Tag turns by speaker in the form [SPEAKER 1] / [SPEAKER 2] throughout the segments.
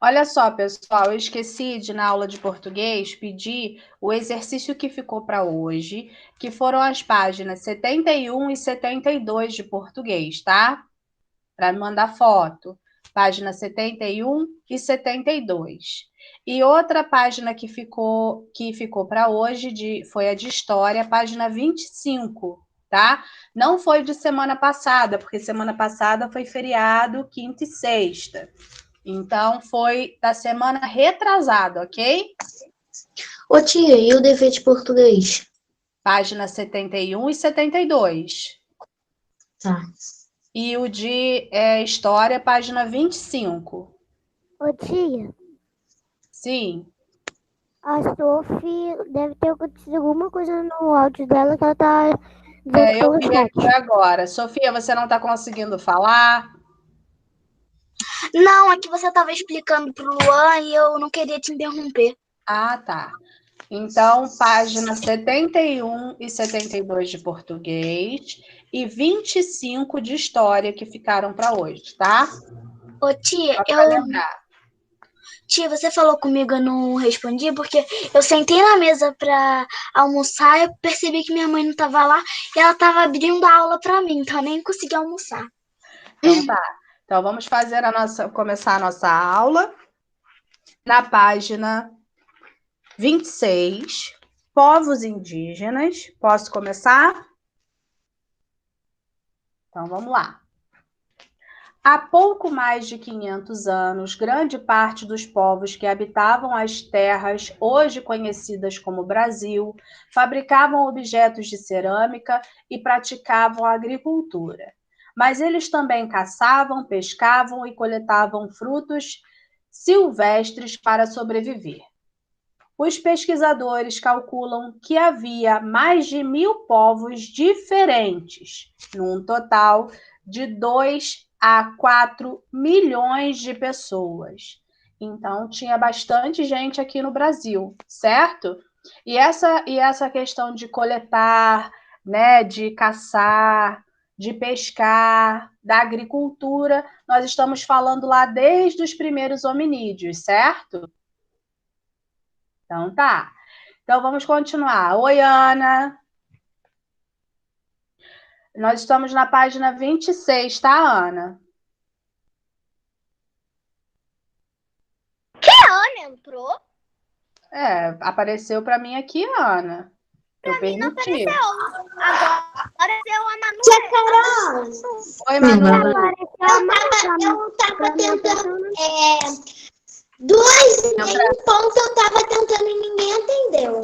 [SPEAKER 1] Olha só, pessoal, eu esqueci de, na aula de português, pedir o exercício que ficou para hoje, que foram as páginas 71 e 72 de português, tá? Para me mandar foto. Página 71 e 72. E outra página que ficou para hoje foi a de história, página 25, tá? Não foi de semana passada, porque semana passada foi feriado, quinta e sexta. Então, foi da semana retrasada, ok?
[SPEAKER 2] Ô tia, e o dever de português?
[SPEAKER 1] Página 71 e 72.
[SPEAKER 2] Tá.
[SPEAKER 1] E o de história, página 25.
[SPEAKER 3] Ô tia,
[SPEAKER 1] Sim.
[SPEAKER 3] a Sophie deve ter acontecido alguma coisa no áudio dela que ela tá dizendo
[SPEAKER 1] Eu
[SPEAKER 3] pelo
[SPEAKER 1] vi
[SPEAKER 3] chat.
[SPEAKER 1] aqui agora. Sofia, você não está conseguindo falar?
[SPEAKER 4] Não, é que você estava explicando pro Luan e eu não queria te interromper.
[SPEAKER 1] Ah, tá. Então, página 71 e 72 de português e 25 de história que ficaram para hoje, tá?
[SPEAKER 4] Ô tia,
[SPEAKER 1] Só para lembrar.
[SPEAKER 4] Tia, você falou comigo, eu não respondi, porque eu sentei na mesa pra almoçar, eu percebi que minha mãe não tava lá e ela tava abrindo a aula pra mim, então eu nem consegui almoçar.
[SPEAKER 1] Então tá. Então vamos começar a nossa aula na página 26, povos indígenas. Posso começar? Então vamos lá. Há pouco mais de 500 anos, grande parte dos povos que habitavam as terras hoje conhecidas como Brasil fabricavam objetos de cerâmica e praticavam a agricultura. Mas eles também caçavam, pescavam e coletavam frutos silvestres para sobreviver. Os pesquisadores calculam que havia mais de 1.000 povos diferentes, num total de 2 a 4 milhões de pessoas. Então, tinha bastante gente aqui no Brasil, certo? E essa questão de coletar, né, de caçar, de pescar, da agricultura, nós estamos falando lá desde os primeiros hominídeos, certo? Então tá. Então vamos continuar. Oi, Ana. Nós estamos na página 26, tá, Ana?
[SPEAKER 4] A Ana entrou?
[SPEAKER 1] Apareceu para mim aqui, Ana. Eu permiti.
[SPEAKER 4] Agora apareceu a Manu.
[SPEAKER 2] Tia Carol!
[SPEAKER 1] Oi, Manu.
[SPEAKER 3] Apareceu
[SPEAKER 2] Eu tava tentando. 2 eu tava tentando e ninguém atendeu.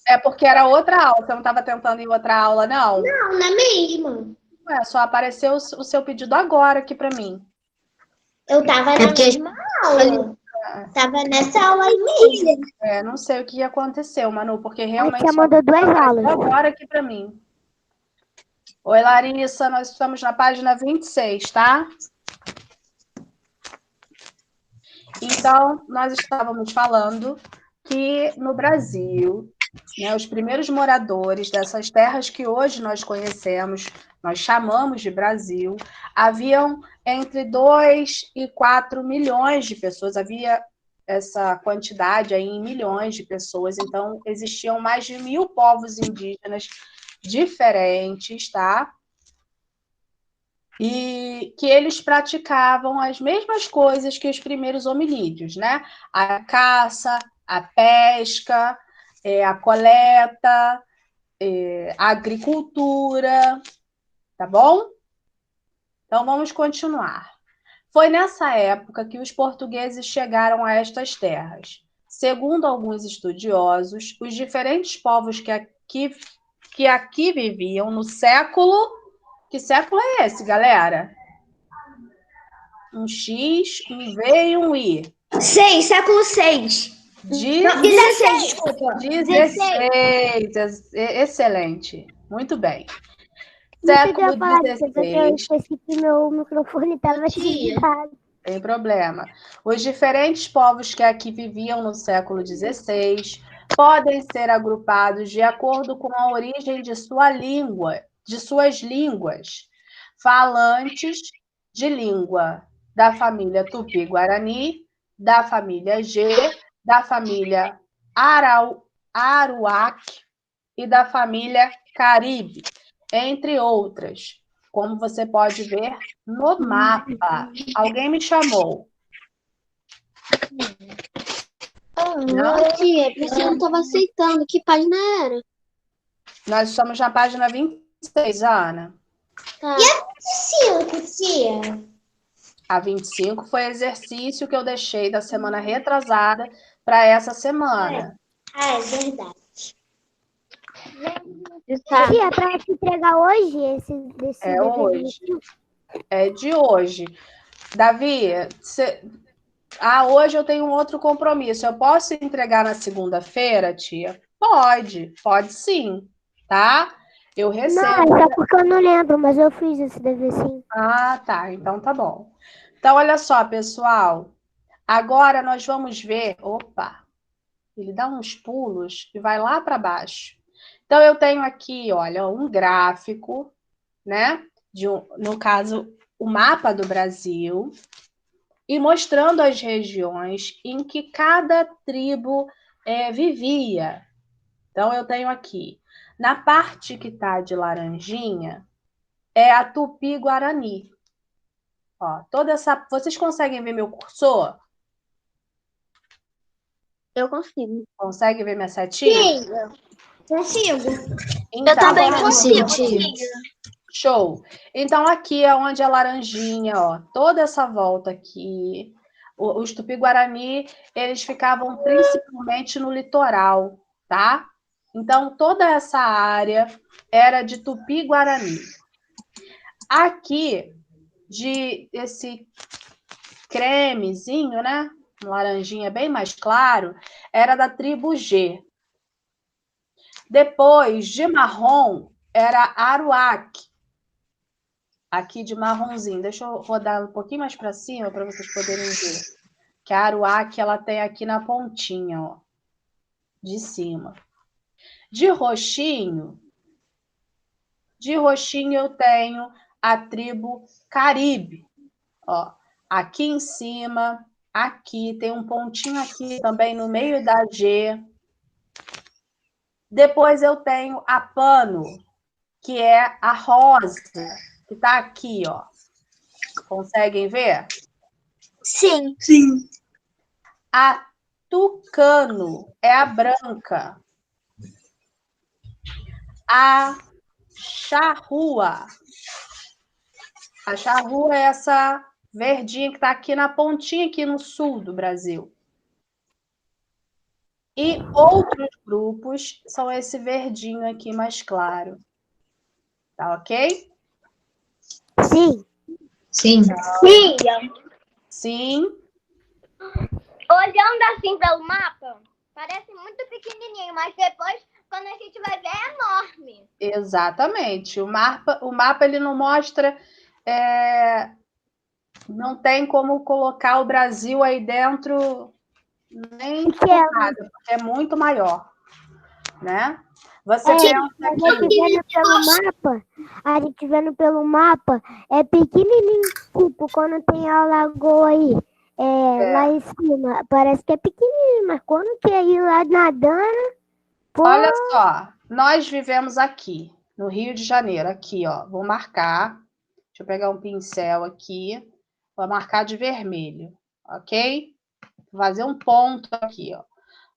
[SPEAKER 1] É porque era outra aula. Você não estava tentando ir outra aula, não?
[SPEAKER 2] Não, não é mesmo?
[SPEAKER 1] Só apareceu o seu pedido agora aqui para mim.
[SPEAKER 2] Eu tava na mesma aula. Tava nessa aula aí mesmo.
[SPEAKER 1] Não sei o que aconteceu, Manu, porque
[SPEAKER 3] A
[SPEAKER 1] realmente
[SPEAKER 3] tia mandou 2
[SPEAKER 1] apareceu
[SPEAKER 3] aulas.
[SPEAKER 1] agora aqui para mim. Oi, Larissa. Nós estamos na página 26, tá? Então, nós estávamos falando que no Brasil, né, os primeiros moradores dessas terras que hoje nós conhecemos, nós chamamos de Brasil, haviam entre 2 e 4 milhões de pessoas, havia essa quantidade aí em milhões de pessoas, então existiam mais de 1.000 povos indígenas diferentes, tá? E que eles praticavam as mesmas coisas que os primeiros hominídeos, né? A caça, a pesca, a coleta, a agricultura, tá bom? Então vamos continuar. Foi nessa época que os portugueses chegaram a estas terras. Segundo alguns estudiosos, os diferentes povos que aqui viviam no século... Que século é esse, galera? Um X, um V e um I.
[SPEAKER 2] Século 6. 16, desculpa.
[SPEAKER 1] 16. Excelente. Muito bem.
[SPEAKER 3] Não
[SPEAKER 1] Século
[SPEAKER 3] podia falar disso, porque eu
[SPEAKER 1] 16.
[SPEAKER 3] esqueci que meu microfone estava desligado.
[SPEAKER 1] Sem problema. Os diferentes povos que aqui viviam no século XVI podem ser agrupados de acordo com a origem de sua língua, de suas línguas, falantes de língua da família Tupi-Guarani, da família G, da família Aruac e da família Caribe, entre outras, como você pode ver no mapa. Alguém me chamou? Não?
[SPEAKER 5] Tia, você não estava aceitando. Que página era?
[SPEAKER 1] Nós estamos na página 26, Ana.
[SPEAKER 5] Tá.
[SPEAKER 2] 5, tia.
[SPEAKER 1] A 25 foi exercício que eu deixei da semana retrasada para essa semana.
[SPEAKER 2] Ah, é verdade.
[SPEAKER 5] Tá.
[SPEAKER 3] Tia, pra te entregar hoje desse
[SPEAKER 1] É
[SPEAKER 3] dever
[SPEAKER 1] hoje.
[SPEAKER 3] de-
[SPEAKER 1] É de hoje. Davi, hoje eu tenho um outro compromisso. Eu posso entregar na segunda-feira, tia? Pode sim, tá? Eu
[SPEAKER 3] Não,
[SPEAKER 1] recebo.
[SPEAKER 3] é só porque eu não lembro, mas eu fiz esse dever sim.
[SPEAKER 1] Ah, tá. Então tá bom. Então, olha só, pessoal. Agora nós vamos ver. Opa! Ele dá uns pulos e vai lá para baixo. Então, eu tenho aqui, olha, um gráfico, né? No caso, o mapa do Brasil, e mostrando as regiões em que cada tribo vivia. Então, eu tenho aqui, na parte que está de laranjinha, é a Tupi-Guarani. Ó, vocês conseguem ver meu cursor?
[SPEAKER 5] Eu consigo.
[SPEAKER 1] Conseguem ver minha setinha?
[SPEAKER 2] Sim, consigo.
[SPEAKER 1] Então,
[SPEAKER 4] Eu também
[SPEAKER 1] ó,
[SPEAKER 4] consigo,
[SPEAKER 5] tia.
[SPEAKER 4] tia.
[SPEAKER 1] Show. Então, aqui é onde é laranjinha, ó. Toda essa volta aqui. Os Tupi-Guarani, eles ficavam principalmente no litoral, tá? Então, toda essa área era de Tupi-Guarani. Aqui, esse cremezinho, né? Um laranjinha bem mais claro, era da tribo G. Depois, de marrom, era Aruac. Aqui de marronzinho. Deixa eu rodar um pouquinho mais para cima para vocês poderem ver. Que a Aruac, ela tem aqui na pontinha, ó, de cima. De roxinho eu tenho a tribo Caribe. Ó, aqui em cima, aqui, tem um pontinho aqui também no meio da G. Depois eu tenho a Pano, que é a rosa, que está aqui, ó. Conseguem ver?
[SPEAKER 4] Sim.
[SPEAKER 1] A Tucano é a branca. A Charrua. A charrua é essa verdinha que está aqui na pontinha, aqui no sul do Brasil. E outros grupos são esse verdinho aqui mais claro. Tá ok?
[SPEAKER 3] Sim.
[SPEAKER 2] Sim.
[SPEAKER 1] Sim.
[SPEAKER 6] Olhando assim pelo mapa, parece muito pequenininho, mas depois, quando a gente vai ver, é enorme.
[SPEAKER 1] Exatamente. O mapa ele não mostra... não tem como colocar o Brasil aí dentro nem por nada, porque é muito maior, né? Você pensa
[SPEAKER 3] A gente vendo pelo mapa, é pequenininho, tipo, quando tem a lagoa aí, lá em cima, parece que é pequenininho, mas quando quer ir lá nadando, pô...
[SPEAKER 1] Olha só, nós vivemos aqui, no Rio de Janeiro, aqui, ó, vou marcar, deixa eu pegar um pincel aqui, vou marcar de vermelho, ok? Vou fazer um ponto aqui, ó.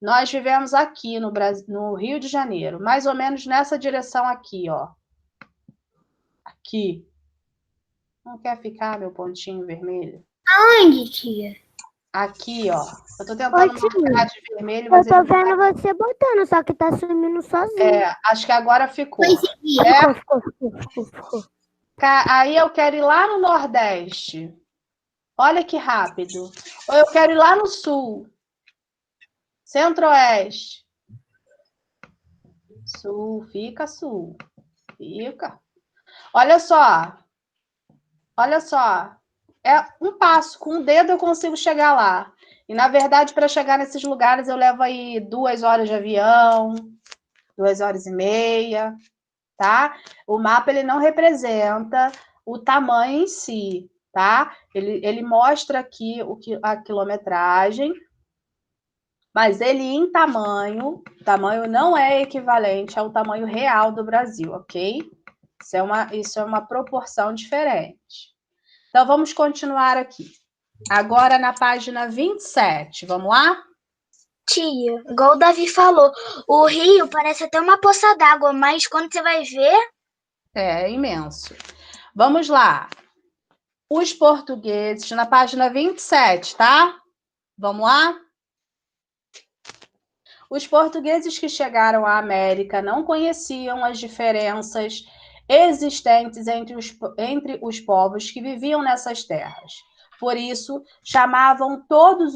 [SPEAKER 1] Nós vivemos aqui no Brasil, no Rio de Janeiro, mais ou menos nessa direção aqui, ó. Aqui. Não quer ficar meu pontinho vermelho?
[SPEAKER 5] Aonde, tia?
[SPEAKER 1] Aqui, ó. Eu tô tentando marcar de vermelho,
[SPEAKER 3] Eu
[SPEAKER 1] mas
[SPEAKER 3] tô
[SPEAKER 1] ele não
[SPEAKER 3] vendo você botando, só que tá sumindo sozinho.
[SPEAKER 1] acho que agora ficou.
[SPEAKER 3] Ficou.
[SPEAKER 1] Aí eu quero ir lá no Nordeste. Olha que rápido. Ou eu quero ir lá no Sul. Centro-Oeste. Sul, fica Sul. Fica. Olha só. Olha só. É um passo. Com o dedo eu consigo chegar lá. E, na verdade, para chegar nesses lugares, eu levo aí 2 horas de avião, 2 horas e meia, tá? O mapa, ele não representa o tamanho em si, tá? Ele mostra aqui a quilometragem, mas ele em tamanho não é equivalente ao tamanho real do Brasil, ok? Isso é uma proporção diferente. Então, vamos continuar aqui. Agora na página 27, vamos lá?
[SPEAKER 4] Tia, igual o Davi falou, o rio parece até uma poça d'água, mas quando você vai ver...
[SPEAKER 1] É imenso. Vamos lá. Os portugueses, na página 27, tá? Vamos lá? Os portugueses que chegaram à América não conheciam as diferenças existentes entre os povos que viviam nessas terras. Por isso, chamavam todos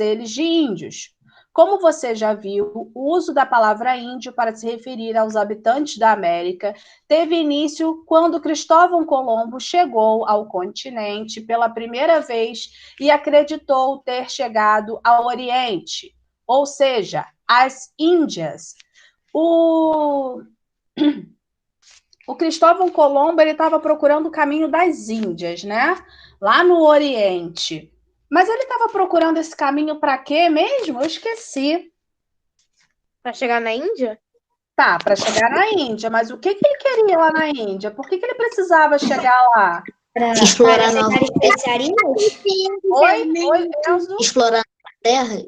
[SPEAKER 1] eles de índios. Como você já viu, o uso da palavra índio para se referir aos habitantes da América teve início quando Cristóvão Colombo chegou ao continente pela primeira vez e acreditou ter chegado ao Oriente, ou seja, às Índias. O Cristóvão Colombo estava procurando o caminho das Índias, né? Lá no Oriente. Mas ele estava procurando esse caminho para quê mesmo? Eu esqueci.
[SPEAKER 5] Pra chegar na Índia?
[SPEAKER 1] Tá, para chegar na Índia. Mas o que ele queria lá na Índia? Por que ele precisava chegar lá?
[SPEAKER 2] Explorar novas
[SPEAKER 6] especiarias?
[SPEAKER 1] Oi, Enzo?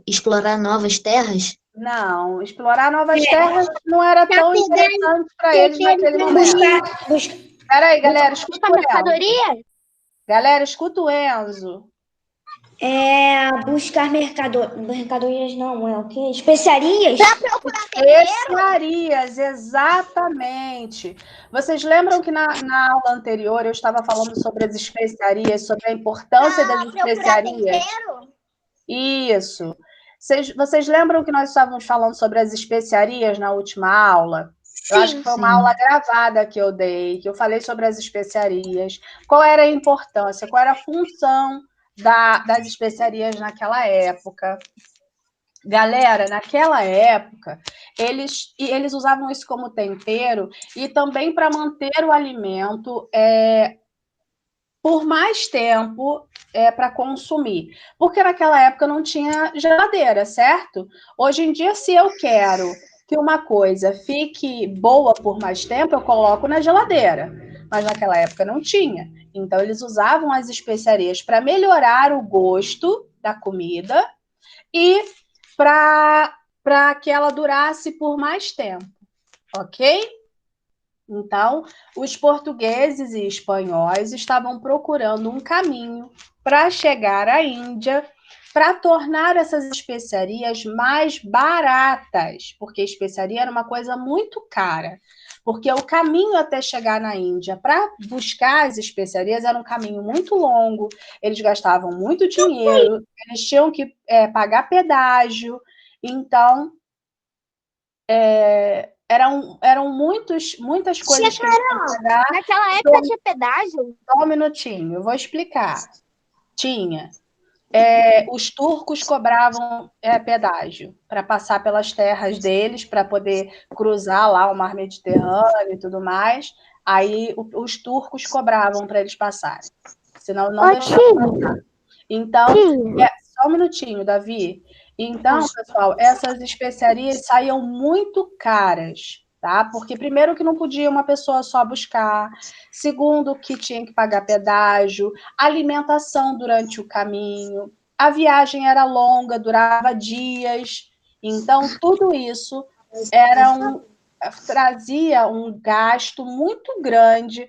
[SPEAKER 2] explorar novas terras.
[SPEAKER 1] Não, explorar novas terras não era tão interessante para eles naquele momento. Peraí, galera, escuta o Enzo.
[SPEAKER 6] Mercadoria?
[SPEAKER 1] Galera, escuta o Enzo.
[SPEAKER 7] Buscar mercadorias, não, é o quê? Especiarias?
[SPEAKER 1] Especiarias, exatamente. Vocês lembram que na aula anterior eu estava falando sobre as especiarias, sobre a importância das especiarias? Isso. Vocês lembram que nós estávamos falando sobre as especiarias na última aula? Eu acho que foi uma aula gravada que eu dei, que eu falei sobre as especiarias, qual era a importância, qual era a função das especiarias naquela época. Galera, naquela época, eles usavam isso como tempero e também para manter o alimento por mais tempo para consumir. Porque naquela época não tinha geladeira, certo? Hoje em dia, se eu quero que uma coisa fique boa por mais tempo, eu coloco na geladeira. Mas naquela época não tinha. Então, eles usavam as especiarias para melhorar o gosto da comida e para que ela durasse por mais tempo, ok? Então, os portugueses e espanhóis estavam procurando um caminho para chegar à Índia, para tornar essas especiarias mais baratas, porque especiaria era uma coisa muito cara. Porque o caminho até chegar na Índia para buscar as especiarias era um caminho muito longo, eles gastavam muito dinheiro, eles tinham que pagar pedágio, então eram muitas coisas que eles tinham que pagar.
[SPEAKER 6] Naquela época tinha pedágio?
[SPEAKER 1] Só um minutinho, eu vou explicar. Tinha. Os turcos cobravam pedágio para passar pelas terras deles, para poder cruzar lá o mar Mediterrâneo e tudo mais. Aí os turcos cobravam para eles passarem. Senão não deixavam passar. Então, só um minutinho, Davi. Então, pessoal, essas especiarias saíam muito caras, tá? Porque primeiro que não podia uma pessoa só buscar, segundo que tinha que pagar pedágio, alimentação durante o caminho, a viagem era longa, durava dias, então tudo isso trazia um gasto muito grande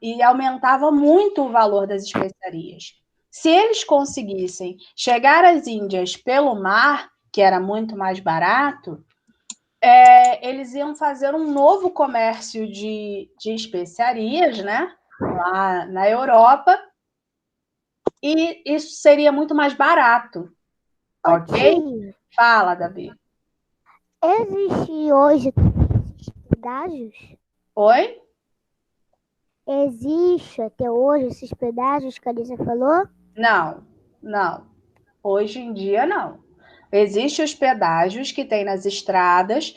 [SPEAKER 1] e aumentava muito o valor das especiarias. Se eles conseguissem chegar às Índias pelo mar, que era muito mais barato, eles iam fazer um novo comércio de especiarias, né? Lá na Europa, e isso seria muito mais barato. Ok? Fala, Davi.
[SPEAKER 3] Existe hoje pedágios?
[SPEAKER 1] Oi?
[SPEAKER 3] Existe até hoje esses pedágios que a Alicia falou?
[SPEAKER 1] Não. Hoje em dia, não. Existem os pedágios que tem nas estradas,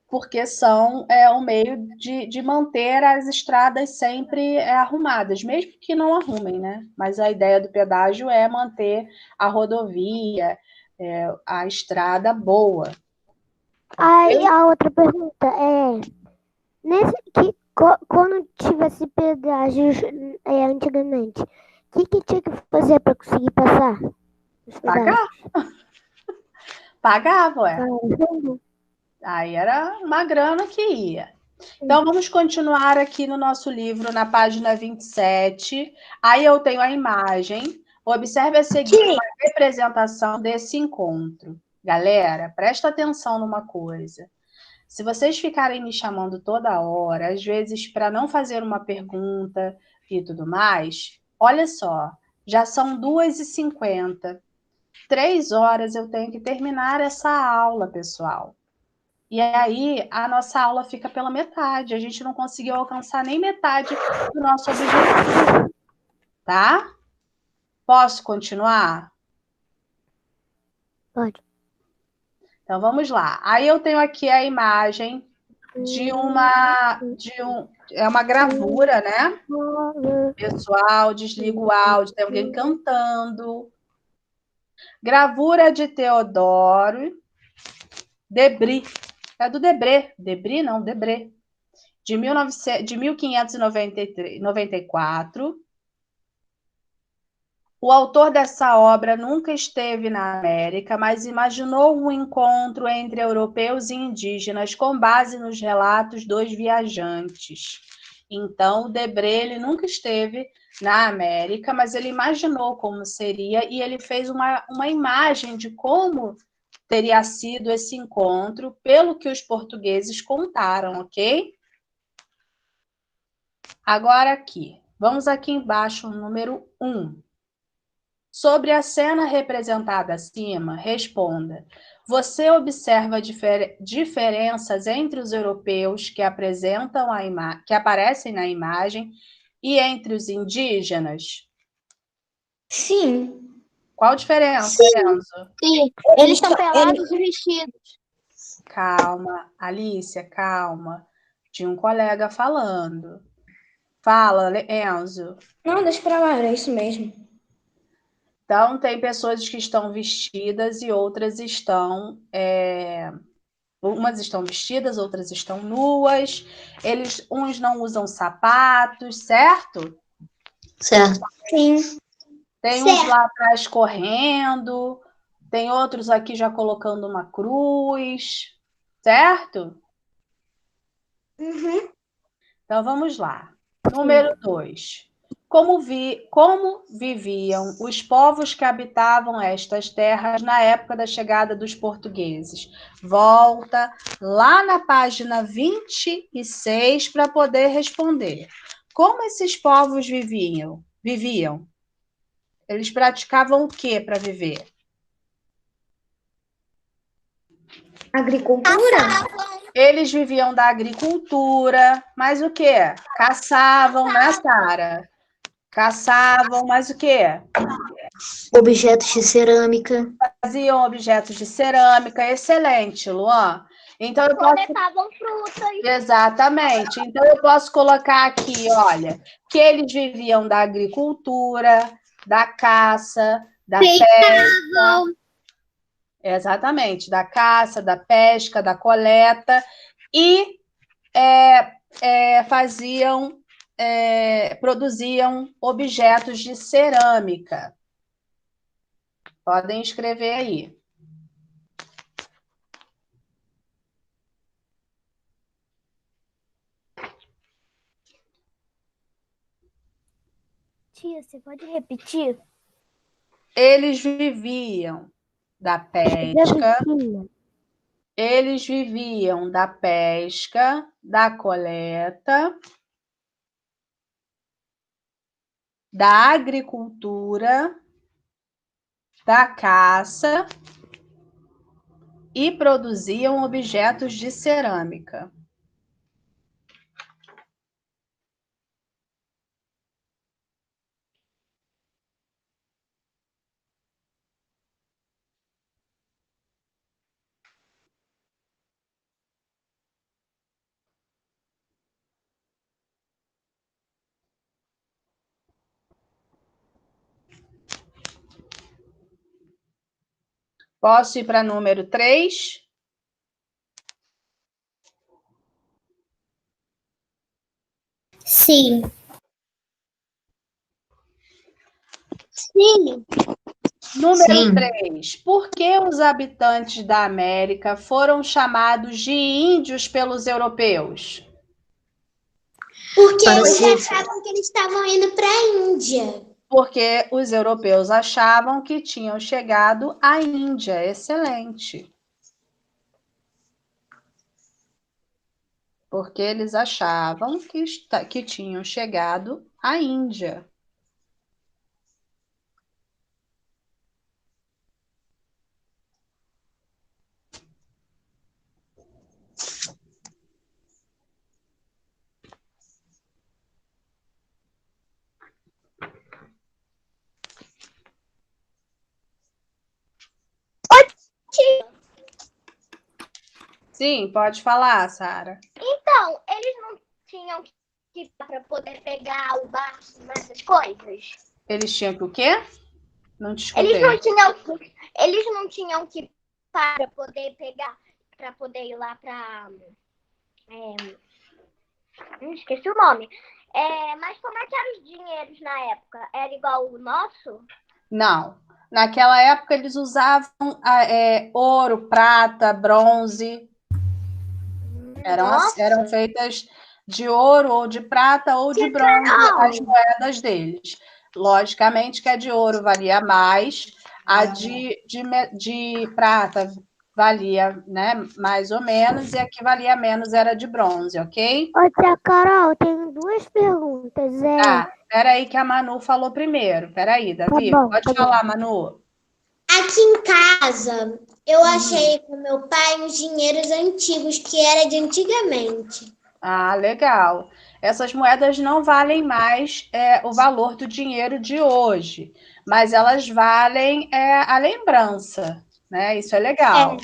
[SPEAKER 1] porque são um meio de manter as estradas sempre arrumadas, mesmo que não arrumem, né? Mas a ideia do pedágio é manter a rodovia, a estrada boa.
[SPEAKER 3] Aí a outra pergunta é, quando tivesse pedágios antigamente, o que tinha que fazer para conseguir passar? Os
[SPEAKER 1] Pagar?
[SPEAKER 3] pedágios?
[SPEAKER 1] Pagava, ué.
[SPEAKER 3] Caramba.
[SPEAKER 1] Aí era uma grana que ia. Então, vamos continuar aqui no nosso livro, na página 27. Aí eu tenho a imagem. Observe a seguir uma representação desse encontro. Galera, presta atenção numa coisa. Se vocês ficarem me chamando toda hora, às vezes para não fazer uma pergunta e tudo mais, olha só, já são 2h50. 3 horas eu tenho que terminar essa aula, pessoal. E aí a nossa aula fica pela metade. A gente não conseguiu alcançar nem metade do nosso objetivo, tá? Posso continuar?
[SPEAKER 3] Pode.
[SPEAKER 1] Então vamos lá. Aí eu tenho aqui a imagem é uma gravura, né? Pessoal, desliga o áudio, tem alguém cantando. Gravura de Teodoro Debré. É do Debré. Debré não, Debré. De 1594. O autor dessa obra nunca esteve na América, mas imaginou um encontro entre europeus e indígenas com base nos relatos dos viajantes. Então, o Debré ele nunca esteve na América, mas ele imaginou como seria e ele fez uma imagem de como teria sido esse encontro, pelo que os portugueses contaram, ok? Agora aqui, vamos aqui embaixo, número 1. Sobre a cena representada acima, responda. Você observa diferenças entre os europeus que aparecem na imagem e entre os indígenas?
[SPEAKER 7] Sim.
[SPEAKER 1] Qual diferença, Enzo?
[SPEAKER 6] Sim, eles estão pelados e vestidos.
[SPEAKER 1] Calma, Alicia, calma. Tinha um colega falando. Fala, Enzo.
[SPEAKER 7] Não, deixa pra lá, é isso mesmo.
[SPEAKER 1] Então, tem pessoas que estão vestidas e outras estão. Umas estão vestidas, outras estão nuas. Uns não usam sapatos, certo?
[SPEAKER 2] Certo.
[SPEAKER 7] Sim.
[SPEAKER 1] Tem uns lá atrás correndo, tem outros aqui já colocando uma cruz, certo?
[SPEAKER 7] Uhum.
[SPEAKER 1] Então, vamos lá. Número 2. Como viviam os povos que habitavam estas terras na época da chegada dos portugueses? Volta lá na página 26 para poder responder. Como esses povos viviam? Eles praticavam o que para viver?
[SPEAKER 7] Agricultura?
[SPEAKER 1] Eles viviam da agricultura, mas o quê? Caçavam, né, Sara? Caçavam, mas o quê?
[SPEAKER 2] Objetos de cerâmica.
[SPEAKER 1] Faziam objetos de cerâmica. Excelente, Luan. Então eu posso.
[SPEAKER 6] Coletavam frutas.
[SPEAKER 1] Exatamente. Então eu posso colocar aqui, olha, que eles viviam da agricultura, da caça, da pesca. Exatamente, da caça, da pesca, da coleta e produziam objetos de cerâmica. Podem escrever aí.
[SPEAKER 3] Tia, você pode repetir?
[SPEAKER 1] Eles viviam da pesca, da coleta, da agricultura, da caça e produziam objetos de cerâmica. Posso ir para número 3?
[SPEAKER 2] Sim. Sim.
[SPEAKER 1] Número 3. Por que os habitantes da América foram chamados de índios pelos europeus?
[SPEAKER 2] Porque eles achavam que eles estavam indo para a Índia.
[SPEAKER 1] Porque os europeus achavam que tinham chegado à Índia. Excelente. Porque eles achavam que tinham chegado à Índia. Sim, pode falar, Sara.
[SPEAKER 6] Então, eles não tinham que ir para poder pegar o barco, essas coisas?
[SPEAKER 1] Eles tinham que o quê? Não te escutei.
[SPEAKER 6] Eles não tinham que ir para poder pegar, para poder ir lá para... esqueci o nome. Mas como é que eram os dinheiros na época? Era igual o nosso?
[SPEAKER 1] Não. Naquela época, eles usavam ouro, prata, bronze. Eram feitas de ouro, ou de prata, ou de bronze, as moedas deles. Logicamente que a de ouro valia mais, a de prata valia, né, mais ou menos, e a que valia menos era de bronze, ok?
[SPEAKER 3] Ô, tia Carol, tenho 2 perguntas.
[SPEAKER 1] Peraí que a Manu falou primeiro. Peraí, Davi, pode falar, Manu.
[SPEAKER 2] Aqui em casa, eu achei com meu pai uns dinheiros antigos, que era de antigamente.
[SPEAKER 1] Ah, legal. Essas moedas não valem mais o valor do dinheiro de hoje, mas elas valem a lembrança, né? Isso é legal.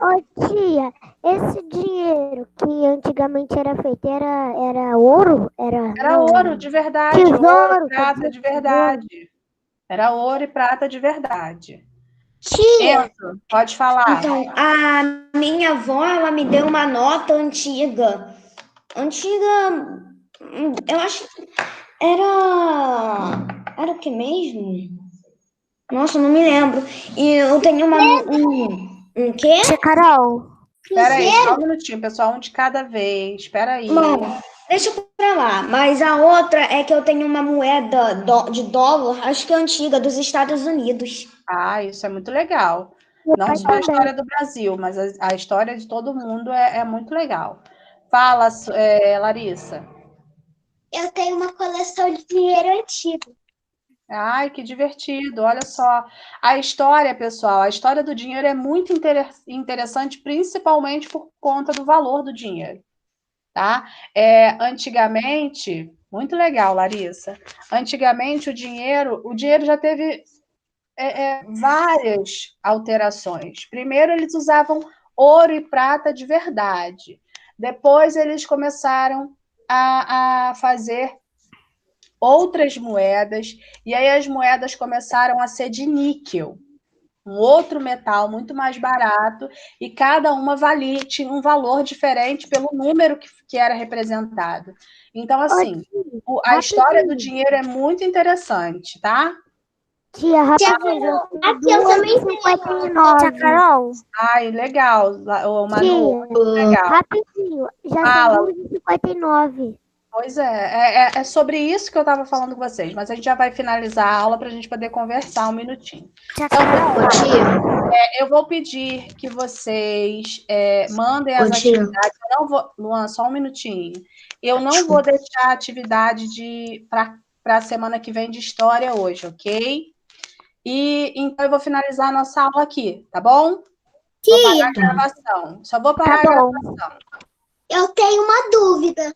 [SPEAKER 3] Ô, tia, esse dinheiro que antigamente era feito era ouro?
[SPEAKER 1] Era ouro de verdade, ouro, prata de verdade. Era ouro e prata de verdade.
[SPEAKER 2] Tia,
[SPEAKER 1] Enzo, pode falar.
[SPEAKER 7] Então, a minha avó, ela me deu uma nota antiga. Eu acho que era o que mesmo? Nossa, não me lembro. E eu tenho um quê?
[SPEAKER 3] Tia Carol.
[SPEAKER 1] Espera aí, só um minutinho, pessoal, um de cada vez. Espera aí.
[SPEAKER 7] Bom, deixa pra lá. Mas a outra é que eu tenho uma moeda de dólar, acho que é antiga, dos Estados Unidos.
[SPEAKER 1] Ah, isso é muito legal. Não só a história do Brasil, mas a história de todo mundo é muito legal. Fala, Larissa.
[SPEAKER 2] eu tenho uma coleção de dinheiro antigo.
[SPEAKER 1] Ai, que divertido, olha só. A história, pessoal, a história do dinheiro é muito interessante, principalmente por conta do valor do dinheiro, tá? Antigamente, muito legal, Larissa. Antigamente, o dinheiro já teve várias alterações. Primeiro, eles usavam ouro e prata de verdade. Depois, eles começaram a fazer outras moedas, e aí as moedas começaram a ser de níquel, um outro metal muito mais barato, e cada uma tinha um valor diferente pelo número que era representado. Então, assim, a história do dinheiro é muito interessante, tá?
[SPEAKER 3] Tia, rapidinho.
[SPEAKER 2] Aqui eu também tenho.
[SPEAKER 3] 2,59. Tia Carol.
[SPEAKER 1] Ai, legal, Manu, legal.
[SPEAKER 3] Rapidinho, já
[SPEAKER 1] Fala.
[SPEAKER 3] são 2,59.
[SPEAKER 1] Pois é sobre isso que eu estava falando com vocês, mas a gente já vai finalizar a aula para a gente poder conversar um minutinho. Então, eu vou pedir que vocês mandem as atividades. Eu não vou, Luan, só um minutinho. Eu não vou deixar a atividade para a semana que vem de história hoje, ok? E então eu vou finalizar a nossa aula aqui, tá bom? Vou parar a gravação. Só vou parar a gravação.
[SPEAKER 2] Eu tenho uma dúvida.